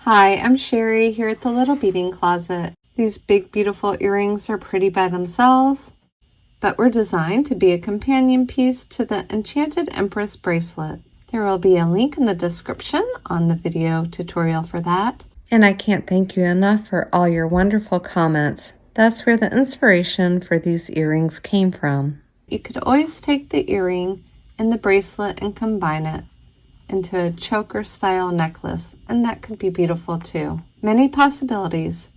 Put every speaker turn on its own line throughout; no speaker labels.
Hi, I'm Sherry here at the Little Beading Closet. These big beautiful earrings are pretty by themselves, but were designed to be a companion piece to the Enchanted Empress bracelet. There will be a link in the description on the video tutorial for that. And I can't thank you enough for all your wonderful comments. That's where the inspiration for these earrings came from. You could always take the earring and the bracelet and combine it into a choker style necklace, and that could be beautiful too. Many possibilities.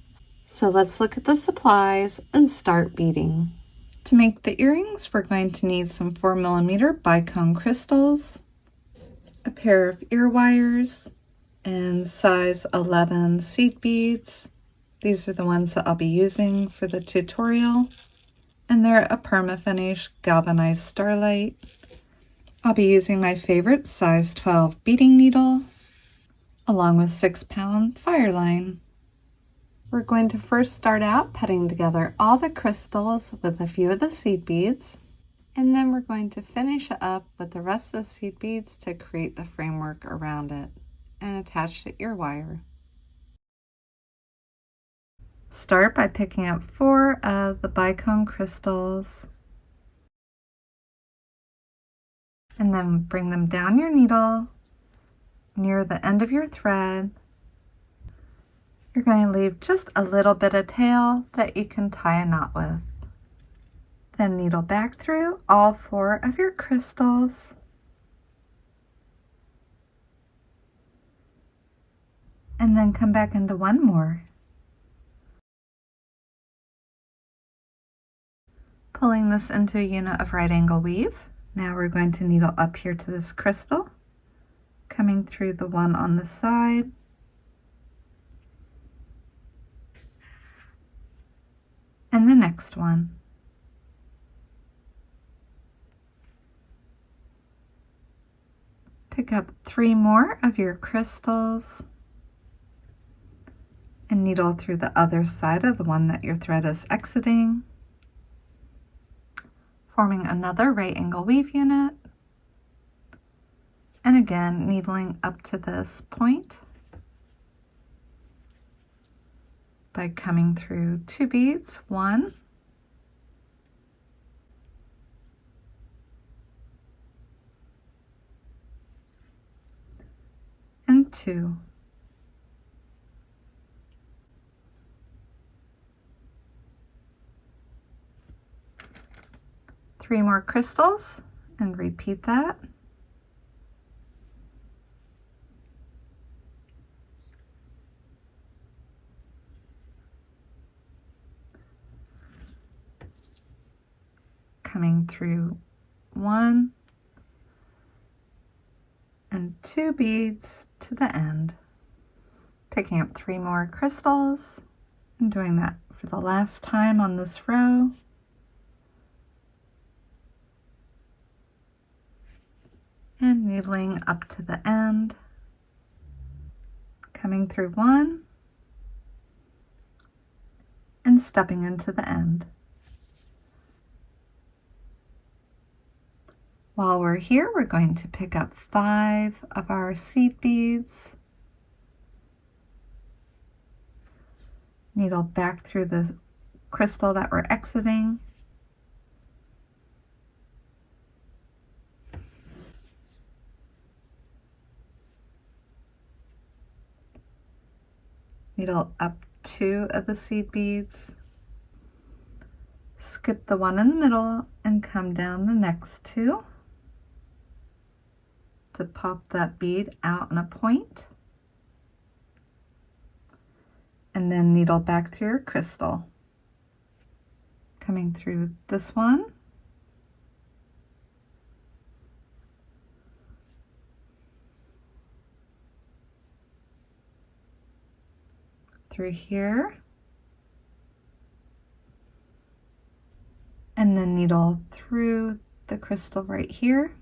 So let's look at the supplies and start beading. To make the earrings, we're going to need some 4mm bicone crystals, a pair of ear wires, and size 11 seed beads. These are the ones that I'll be using for the tutorial, and they're a perma finish galvanized starlight. I'll be using my favorite size 12 beading needle along with 6-pound fire line. We're going to first start out putting together all the crystals with a few of the seed beads, and then we're going to finish up with the rest of the seed beads to create the framework around it and attach the ear wire. Start by picking up 4 of the bicone crystals and then bring them down your needle near the end of your thread. You're going to leave just a little bit of tail that you can tie a knot with. Then needle back through all 4 of your crystals and then come back into one more. Pulling this into a unit of right angle weave. Now we're going to needle up here to this crystal, coming through the one on the side, and the next one. Pick up 3 more of your crystals and needle through the other side of the one that your thread is exiting, forming another right angle weave unit, and again needling up to this point by coming through 2 beads, 1 and 2. Three more crystals and repeat that. Coming through 1 and 2 beads to the end. Picking up 3 more crystals and doing that for the last time on this row. And needling up to the end, coming through 1 and stepping into the end. While we're here, we're going to pick up 5 of our seed beads, needle back through the crystal that we're exiting, needle up 2 of the seed beads, skip the one in the middle and come down the next 2 to pop that bead out in a point, and then needle back through your crystal, coming through this one, through here, and then needle through the crystal right here,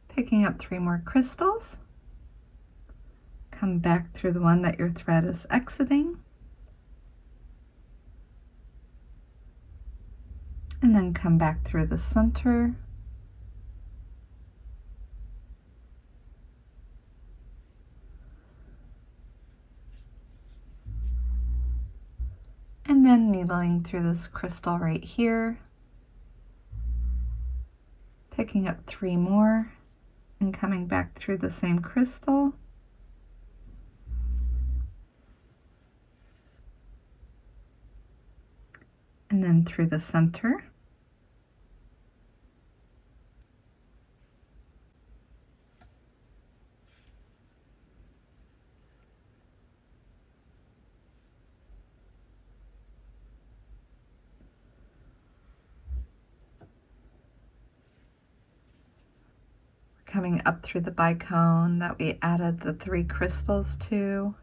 picking up 3 more crystals, come back through the one that your thread is exiting, and then come back through the center. And then needling through this crystal right here, picking up 3 more and coming back through the same crystal. And then through the center. Coming up through the bicone that we added the 3 crystals to.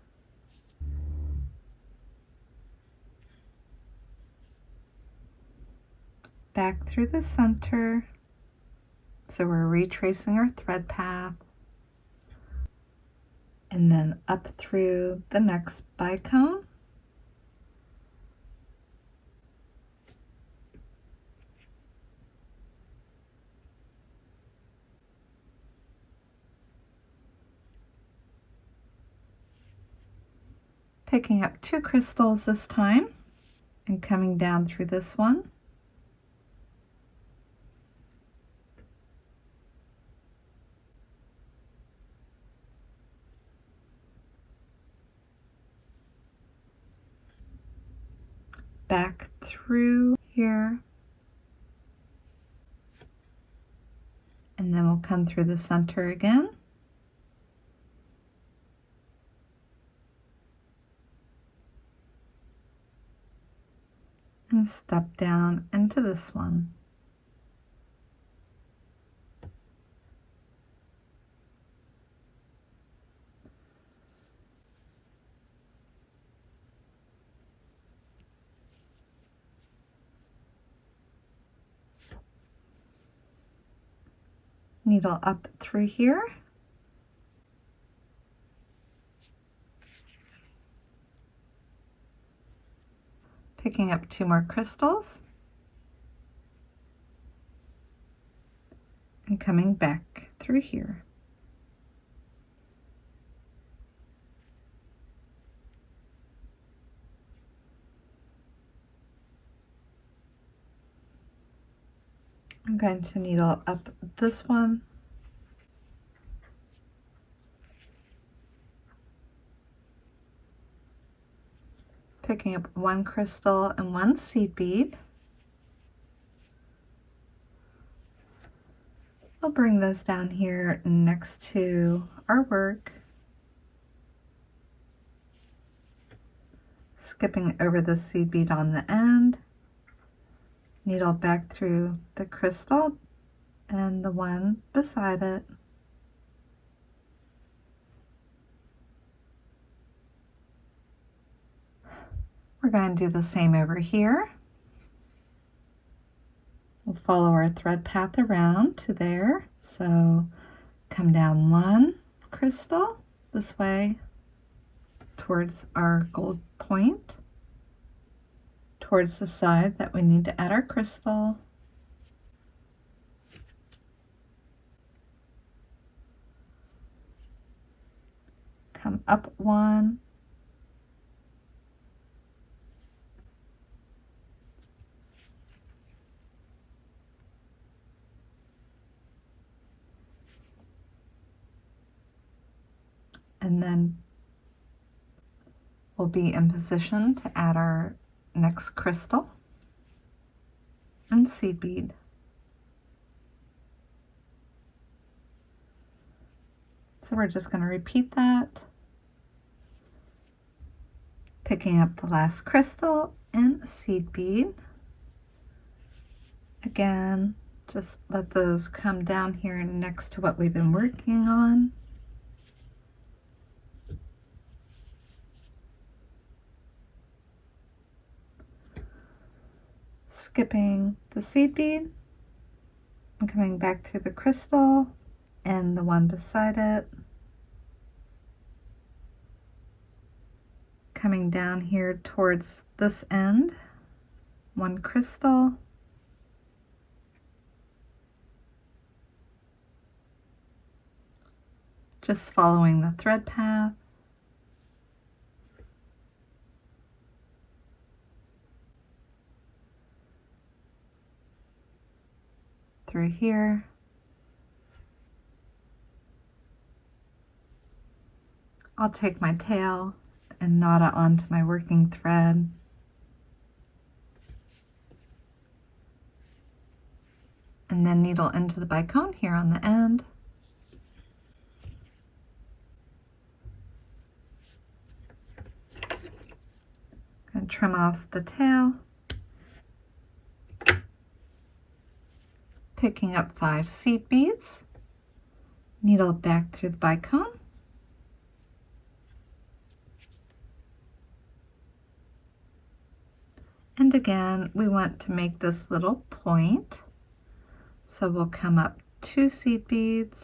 Back through the center. So we're retracing our thread path. And then up through the next bicone. Picking up 2 crystals this time and coming down through this one. Back through here. And then we'll come through the center again. And step down into this one. Needle up through here. Picking up 2 more crystals. And coming back through here. I'm going to needle up this one. Picking up 1 crystal and 1 seed bead. I'll bring those down here next to our work. Skipping over the seed bead on the end. Needle back through the crystal and the one beside it. We're going to do the same over here. We'll follow our thread path around to there. So come down 1 crystal this way towards our gold point, towards the side that we need to add our crystal. Come up 1. And then we'll be in position to add our next crystal and seed bead. So we're just going to repeat that, picking up the last crystal and seed bead. Again, just let those come down here next to what we've been working on. Skipping the seed bead and coming back to the crystal and the one beside it. Coming down here towards this end, 1 crystal just following the thread path. Through here. I'll take my tail and knot it onto my working thread. And then needle into the bicone here on the end. And trim off the tail. Picking up 5 seed beads. Needle back through the bicone. And again, we want to make this little point. So we'll come up 2 seed beads,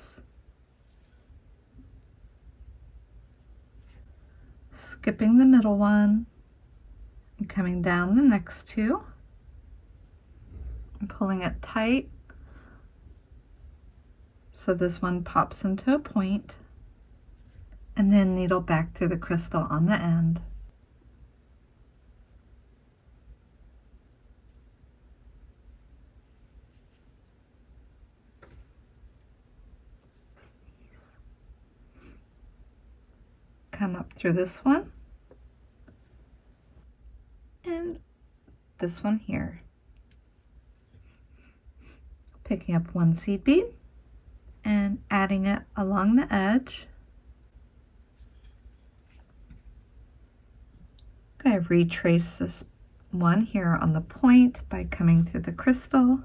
skipping the middle one, and coming down the next 2, and pulling it tight so this one pops into a point, and then needle back through the crystal on the end. Come up through this one and this one here. Picking up 1 seed bead and adding it along the edge. I'm going to retrace this one here on the point by coming through the crystal,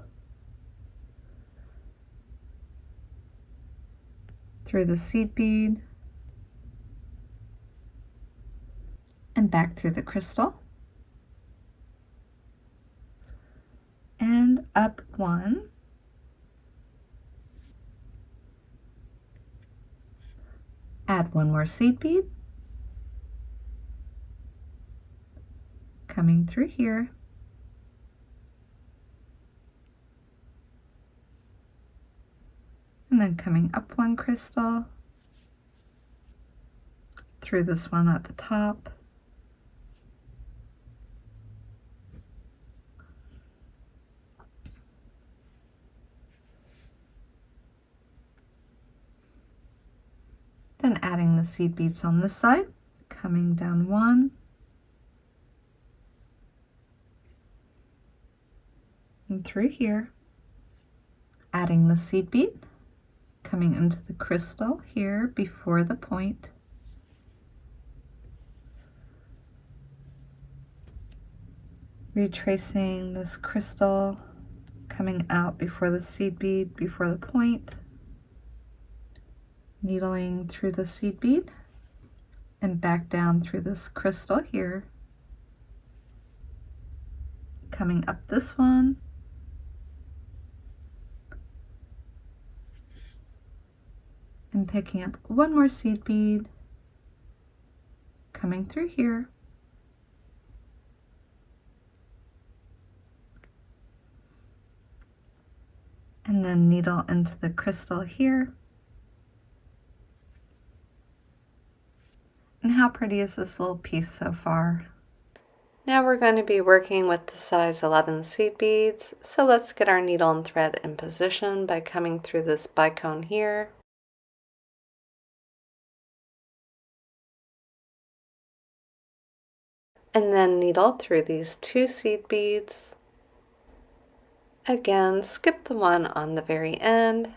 through the seed bead, and back through the crystal, and up 1, add 1 more seed bead, coming through here, and then coming up 1 crystal, through this one at the top, then adding the seed beads on this side, coming down 1, and through here, adding the seed bead, coming into the crystal here before the point, retracing this crystal, coming out before the seed bead, before the point, needling through the seed bead and back down through this crystal here, coming up this one, and picking up 1 more seed bead, coming through here, and then needle into the crystal here. And how pretty is this little piece so far? Now we're going to be working with the size 11 seed beads, so let's get our needle and thread in position by coming through this bicone here. And then needle through these 2 seed beads. Again, skip the one on the very end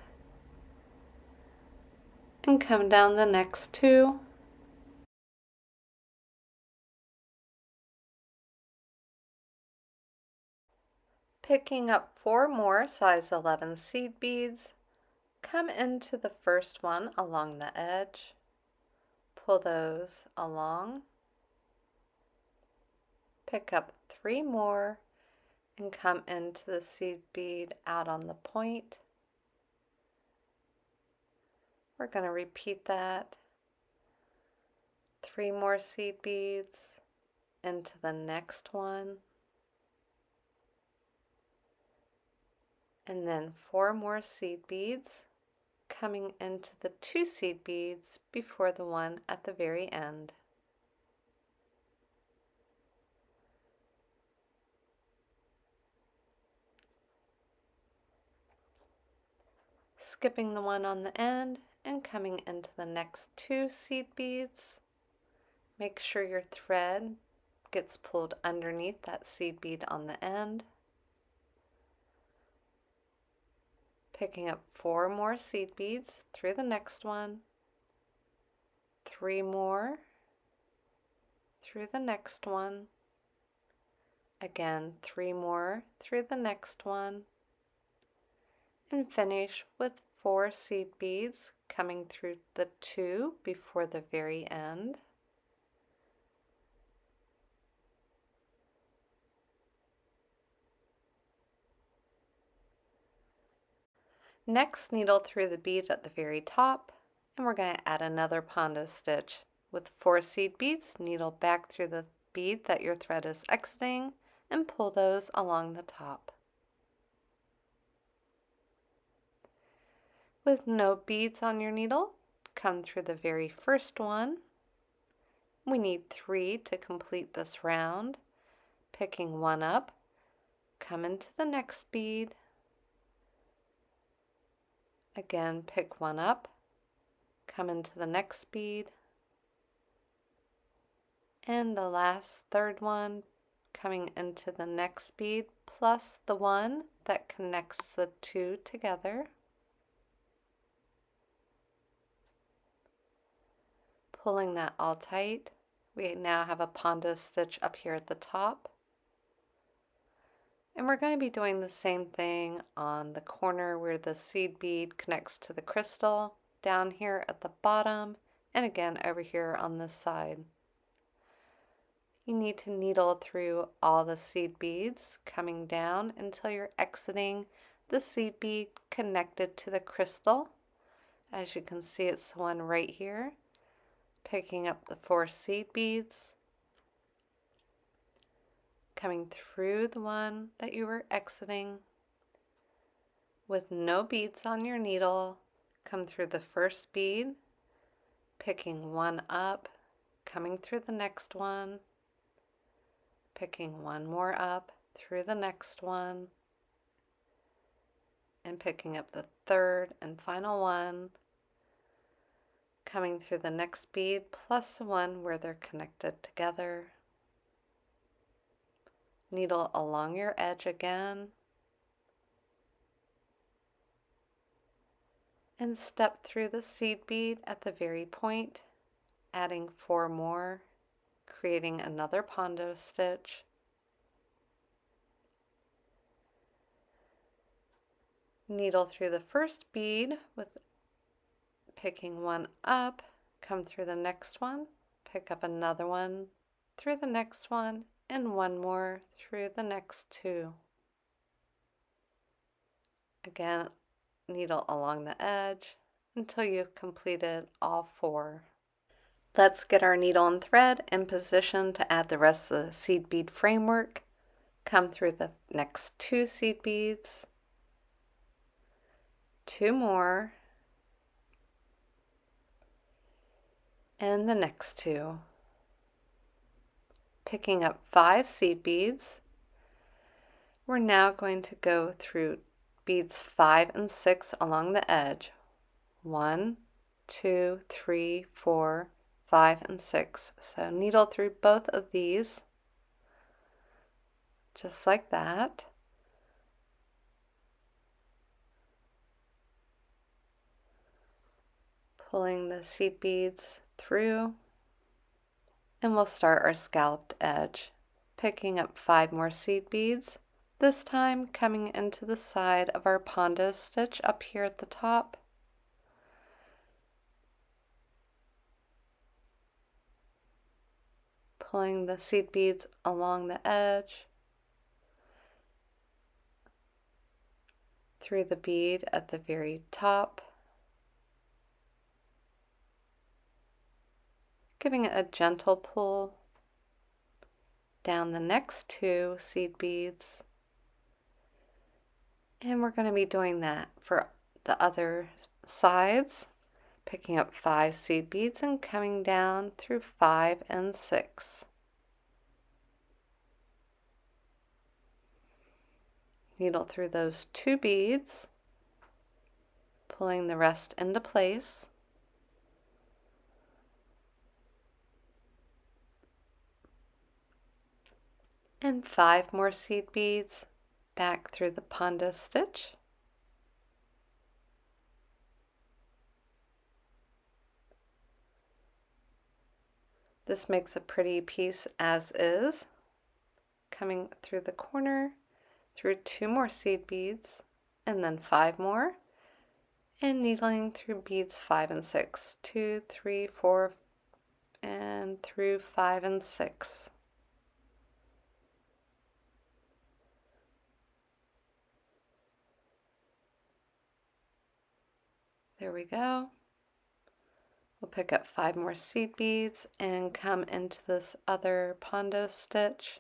and come down the next 2. Picking up 4 more size 11 seed beads, come into the first one along the edge, pull those along, pick up 3 more, and come into the seed bead out on the point. We're going to repeat that. 3 more seed beads into the next one, and then 4 more seed beads, coming into the 2 seed beads before the one at the very end. Skipping the one on the end and coming into the next 2 seed beads. Make sure your thread gets pulled underneath that seed bead on the end. Picking up 4 more seed beads through the next one, 3 more through the next one, again 3 more through the next one, and finish with 4 seed beads coming through the 2 before the very end. Next, needle through the bead at the very top, and we're going to add another pondo stitch. With 4 seed beads, needle back through the bead that your thread is exiting and pull those along the top. With no beads on your needle, come through the very first one. We need 3 to complete this round. Picking one up, come into the next bead. Again, pick one up, come into the next bead, and the last third one coming into the next bead plus the one that connects the 2 together. Pulling that all tight, we now have a pondo stitch up here at the top. And we're going to be doing the same thing on the corner where the seed bead connects to the crystal, down here at the bottom, and again over here on this side. You need to needle through all the seed beads, coming down until you're exiting the seed bead connected to the crystal. As you can see, it's the one right here. Picking up the 4 seed beads, coming through the one that you were exiting. With no beads on your needle, come through the first bead, picking one up, coming through the next one, picking one more up through the next one, and picking up the third and final one, coming through the next bead plus the one where they're connected together. Needle along your edge again, and step through the seed bead at the very point, adding 4 more, creating another pondo stitch. Needle through the first bead with picking one up, come through the next one, pick up another one through the next one, and one more through the next 2. Again, needle along the edge until you've completed all 4. Let's get our needle and thread in position to add the rest of the seed bead framework. Come through the next 2 seed beads, 2 more, and the next 2. Picking up 5 seed beads, we're now going to go through beads 5 and 6 along the edge. 1, 2, 3, 4, 5, and 6. So needle through both of these, just like that. Pulling the seed beads through, and we'll start our scalloped edge. Picking up 5 more seed beads, this time coming into the side of our pondo stitch up here at the top. Pulling the seed beads along the edge, through the bead at the very top, giving it a gentle pull down the next 2 seed beads. And we're going to be doing that for the other sides, picking up 5 seed beads and coming down through 5 and 6. Needle through those 2 beads, pulling the rest into place. And 5 more seed beads back through the pondo stitch. This makes a pretty piece as is. Coming through the corner, through 2 more seed beads, and then 5 more, and needling through beads 5 and 6. 2, 3, 4, and through 5 and 6. There we go. We'll pick up 5 more seed beads and come into this other pondo stitch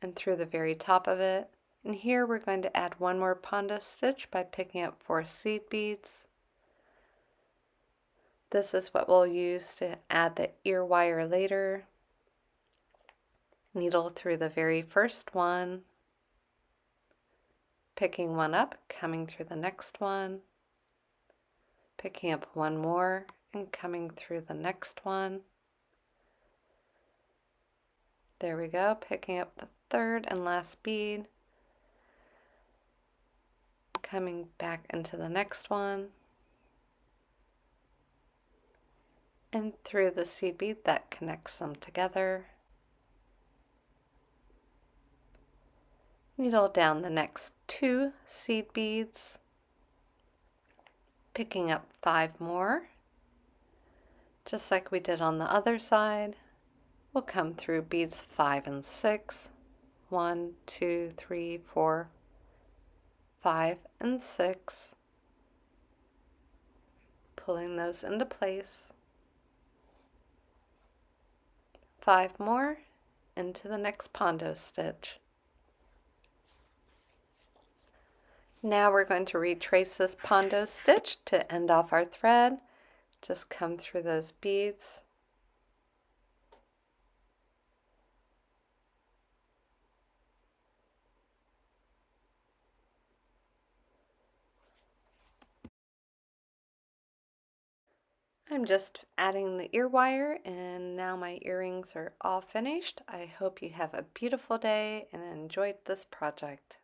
and through the very top of it. And here we're going to add 1 more pondo stitch by picking up 4 seed beads. This is what we'll use to add the ear wire later. Needle through the very first one, picking 1 up, coming through the next one, picking up 1 more and coming through the next one. There we go, picking up the 3rd and last bead, coming back into the next one, and through the seed bead that connects them together. Needle down the next 2 seed beads, picking up 5 more, just like we did on the other side. We'll come through beads 5 and 6, 1, 2, 3, 4, 5 and 6, pulling those into place. 5 more into the next pondo stitch. Now we're going to retrace this pondo stitch to end off our thread. Just come through those beads. I'm just adding the ear wire, and now my earrings are all finished. I hope you have a beautiful day and enjoyed this project.